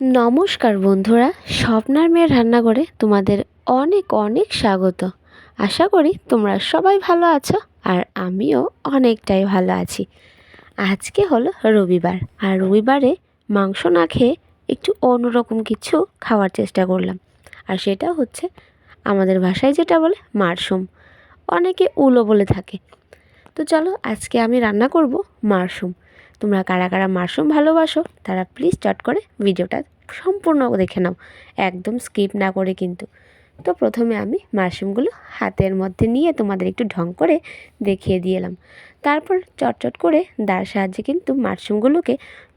নমস্কার বন্ধুরা, স্বপ্নার মেয়ের রান্নাঘরে তোমাদের অনেক অনেক স্বাগত। আশা করি তোমরা সবাই ভালো আছো আর আমিও অনেকটাই ভালো আছি। আজকে হলো রবিবার, আর রবিবারে মাংস না খেয়ে একটু অন্যরকম কিছু খাওয়ার চেষ্টা করলাম। আর সেটা হচ্ছে আমাদের ভাষায় যেটা বলে মাশরুম, অনেকে উলো বলে থাকে। তো চলো আজকে আমি রান্না করব মাশরুম। তোমরা কারা কারা মাশরুম ভালোবাসো তারা প্লিজ চট করে ভিডিওটা সম্পূর্ণ দেখে নাও, একদম স্কিপ না করে কিন্তু। তো প্রথমে আমি মাশরুমগুলো হাতের মধ্যে নিয়ে তোমাদের একটু ঢং করে দেখিয়ে দিয়ে এলাম। তারপর চটচট করে দাঁড় সাহায্যে কিন্তু মাশরুমগুলোকে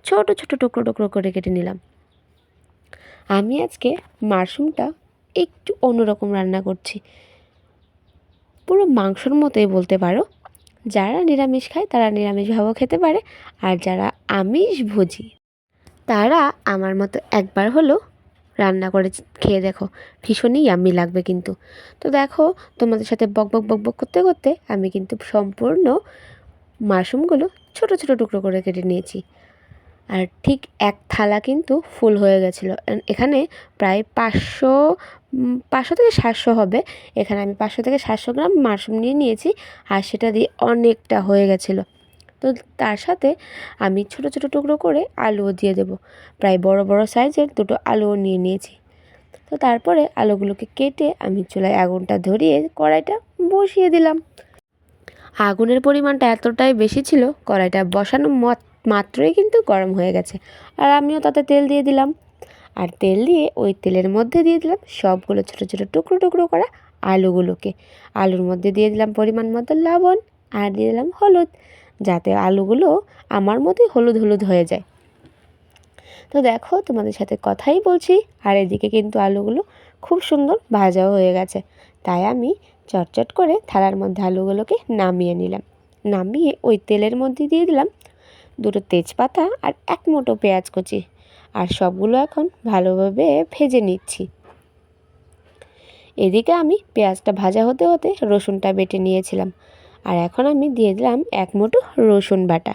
ছোট ছোট টুকরো টুকরো করে কেটে নিলাম। আমি আজকে মাশরুমটা একটু অন্যরকম রান্না করছি, পুরো মাংসর মতোই বলতে পারো। যারা নিরামিষ খায় তারা নিরামিষভাবেও খেতে পারে, আর যারা আমিষভোজী তারা আমার মতো একবার হলেও রান্না করে খেয়ে দেখো, ভীষণই ইয়াম্মি লাগবে কিন্তু। তো দেখো, তোমাদের সাথে বক বক বক বক করতে করতে আমি কিন্তু সম্পূর্ণ মাশরুমগুলো ছোট ছোট টুকরো করে কেটে নিয়েছি। আর ঠিক এক থালা কিন্তু ফুল হয়ে গেছিলো। এখানে প্রায় 500 থেকে 700 হবে। এখানে আমি 500 থেকে 700 গ্রাম মাশরুম নিয়ে নিয়েছি, আর সেটা দিয়ে অনেকটা হয়ে গেছিলো। তো তার সাথে আমি ছোট ছোট টুকরো করে আলুও দিয়ে দেবো। প্রায় বড় বড় সাইজের দুটো আলুও নিয়ে নিয়েছি। তো তারপরে আলুগুলোকে কেটে আমি চুলায় আগুনটা ধরিয়ে কড়াইটা বসিয়ে দিলাম। আগুনের পরিমাণটা এতটাই বেশি ছিল, কড়াইটা বসানো মাত্রই কিন্তু গরম হয়ে গেছে। আর আমিও তাতে তেল দিয়ে দিলাম, আর তেল দিয়ে ওই তেলের মধ্যে দিয়ে দিলাম সবগুলো ছোটো ছোটো টুকরো টুকরো করা আলুগুলোকে। আলুর মধ্যে দিয়ে দিলাম পরিমাণ মতো লবণ, আর দিয়ে দিলাম হলুদ, যাতে আলুগুলো আমার মতোই হলুদ হলুদ হয়ে যায়। তো দেখো, তোমাদের সাথে কথাই বলছি আর এদিকে কিন্তু আলুগুলো খুব সুন্দর ভাজাও হয়ে গেছে। তাই আমি চটচট করে থালার মধ্যে আলুগুলোকে নামিয়ে নিলাম। নামিয়ে ওই তেলের মধ্যে দিয়ে দিলাম দুটো তেজপাতা আর এক মুঠো পেঁয়াজ কুচি, আর সবগুলো এখন ভালোভাবে ভেজে নিচ্ছি। এদিকে আমি পেঁয়াজটা ভাজা হতে হতে রসুনটা বেটে নিয়েছিলাম, আর এখন আমি দিয়ে দিলাম এক মুঠো রসুন বাটা।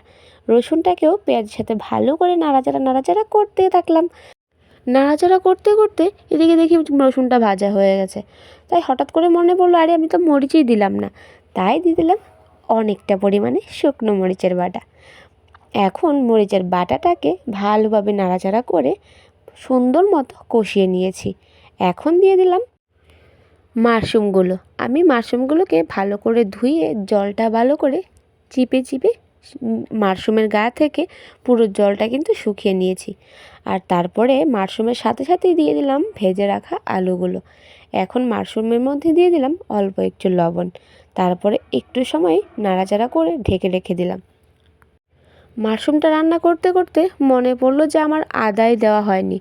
রসুনটাকেও পেঁয়াজের সাথে ভালো করে নাড়াচাড়া নাড়াচাড়া করতে থাকলাম। নাড়াচাড়া করতে করতে এদিকে দেখি রসুনটা ভাজা হয়ে গেছে। তাই হঠাৎ করে মনে পড়লো, আরে আমি তো মরিচই দিলাম না। তাই দিয়ে দিলাম অনেকটা পরিমাণে শুকনো মরিচের বাটা। এখন মরিচের বাটাটাকে ভালোভাবে নাড়াচাড়া করে সুন্দর মতো কষিয়ে নিয়েছি। এখন দিয়ে দিলাম মাশরুমগুলো। আমি মাশরুমগুলোকে ভালো করে ধুয়ে জলটা ভালো করে চিপে চিপে মাশরুমের গা থেকে পুরো জলটা কিন্তু শুকিয়ে নিয়েছি। আর তারপরে মাশরুমের সাথে সাথেই দিয়ে দিলাম ভেজে রাখা আলুগুলো। এখন মাশরুমের মধ্যে দিয়ে দিলাম অল্প একটু লবণ। তারপরে একটু সময় নাড়াচাড়া করে ঢেকে রেখে দিলাম। মাশরুমটা রান্না করতে করতে মনে পড়লো যে আমার আদাই দেওয়া হয়নি।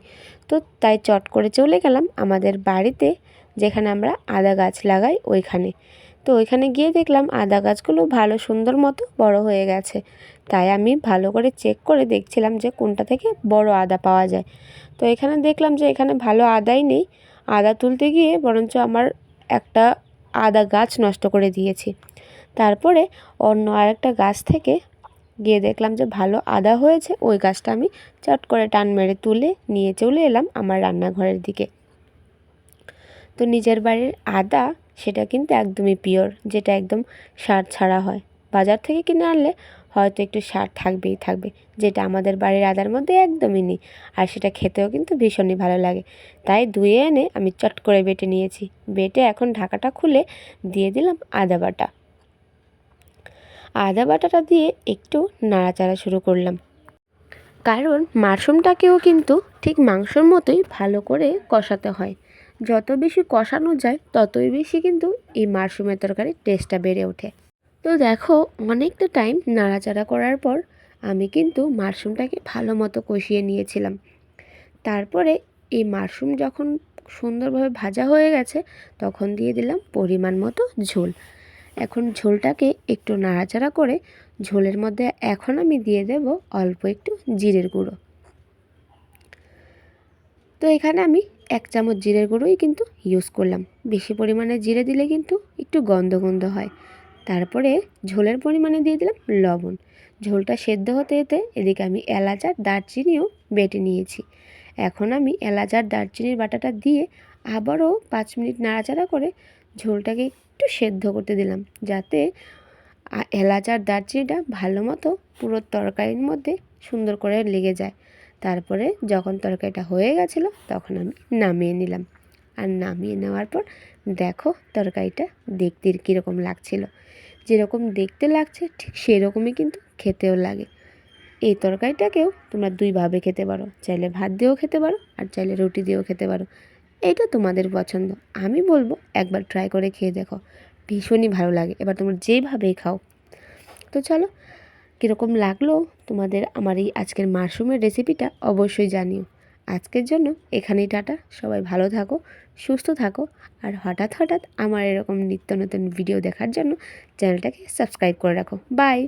তো তাই চট করে চলে গেলাম আমাদের বাড়িতে, যেখানে আমরা আদা গাছ লাগাই ওইখানে। তো ওইখানে গিয়ে দেখলাম আদা গাছগুলো ভালো সুন্দর মতো বড় হয়ে গেছে। তাই আমি ভালো করে চেক করে দেখছিলাম যে কোনটা থেকে বড় আদা পাওয়া যায়। তো এখানে দেখলাম যে এখানে ভালো আদাই নেই। আদা তুলতে গিয়ে বরঞ্চ আমার একটা আদা গাছ নষ্ট করে দিয়েছি। তারপরে অন্য আরেকটা গাছ থেকে গিয়ে দেখলাম যে ভালো আদা হয়েছে, ওই গাছটা আমি চট করে টান মেরে তুলে নিয়ে চলে এলাম আমার রান্নাঘরের দিকে। তো নিজের বাড়ির আদা সেটা কিন্তু একদমই পিওর, যেটা একদম সার ছাড়া হয়। বাজার থেকে কিনে আনলে হয়তো একটু সার থাকবেই থাকবে, যেটা আমাদের বাড়ির আদার মধ্যে একদমই নেই। আর সেটা খেতেও কিন্তু ভীষণই ভালো লাগে। তাই ধুয়ে এনে আমি চট করে বেটে নিয়েছি। বেটে এখন ঢাকাটা খুলে দিয়ে দিলাম আদা বাটা। আদা বাটাটা দিয়ে একটু নাড়াচাড়া শুরু করলাম, কারণ মাশরুমটাকেও কিন্তু ঠিক মাংসর মতোই ভালো করে কষাতে হয়। যত বেশি কষানো যায় ততই বেশি কিন্তু এই মাশরুমের তরকারির টেস্টটা বেড়ে ওঠে। তো দেখো, অনেকটা টাইম নাড়াচাড়া করার পর আমি কিন্তু মাশরুমটাকে ভালো মতো কষিয়ে নিয়েছিলাম। তারপরে এই মাশরুম যখন সুন্দরভাবে ভাজা হয়ে গেছে, তখন দিয়ে দিলাম পরিমাণ মতো ঝোল। এখন ঝোলটাকে একটু নাড়াচাড়া করে ঝোলের মধ্যে এখন আমি দিয়ে দেব অল্প একটু জিরের গুঁড়ো। তো এখানে আমি 1 চামচ জিরের গুঁড়োই কিন্তু ইউজ করলাম। বেশি পরিমাণে জিরে দিলে কিন্তু একটু গন্ধ গন্ধ হয়। তারপরে ঝোলের পরিমাণে দিয়ে দিলাম লবণ। ঝোলটা সেদ্ধ হতে হতে এদিকে আমি এলাচ আর দারচিনিও বেটে নিয়েছি। এখন আমি এলাচ আর দারচিনির বাটাটা দিয়ে আবারও 5 মিনিট নাড়াচাড়া করে ঝোলটাকে একটু সেদ্ধ করতে দিলাম, যাতে এলাচ আর দারচিনিটা ভালো মতো পুরো তরকারির মধ্যে সুন্দর করে লেগে যায়। তারপরে যখন তরকারিটা হয়ে গেছিলো তখন আমি নামিয়ে নিলাম। আর নামিয়ে নেওয়ার পর দেখো তরকারিটা দেখতে কীরকম লাগছিল। যেরকম দেখতে লাগছে ঠিক সেরকমই কিন্তু খেতেও লাগে। এই তরকারিটাকেও তোমরা দুইভাবে খেতে পারো, চাইলে ভাত দিয়েও খেতে পারো আর চাইলে রুটি দিয়েও খেতে পারো, এইটা তোমাদের পছন্দ। আমি বলবো একবার ট্রাই করে খেয়ে দেখো, ভীষণই ভালো লাগে। এবার তোমরা যেভাবেই খাও। তো চলো, কীরকম লাগলো তোমাদের আমার এই আজকের মাশরুমের রেসিপিটা অবশ্যই জানিও। আজকের জন্য এখানেই টাটা। সবাই ভালো থাকো, সুস্থ থাকো, আর হঠাৎ হঠাৎ আমার এরকম নিত্য নতুন ভিডিও দেখার জন্য চ্যানেলটাকে সাবস্ক্রাইব করে রাখো। বাই।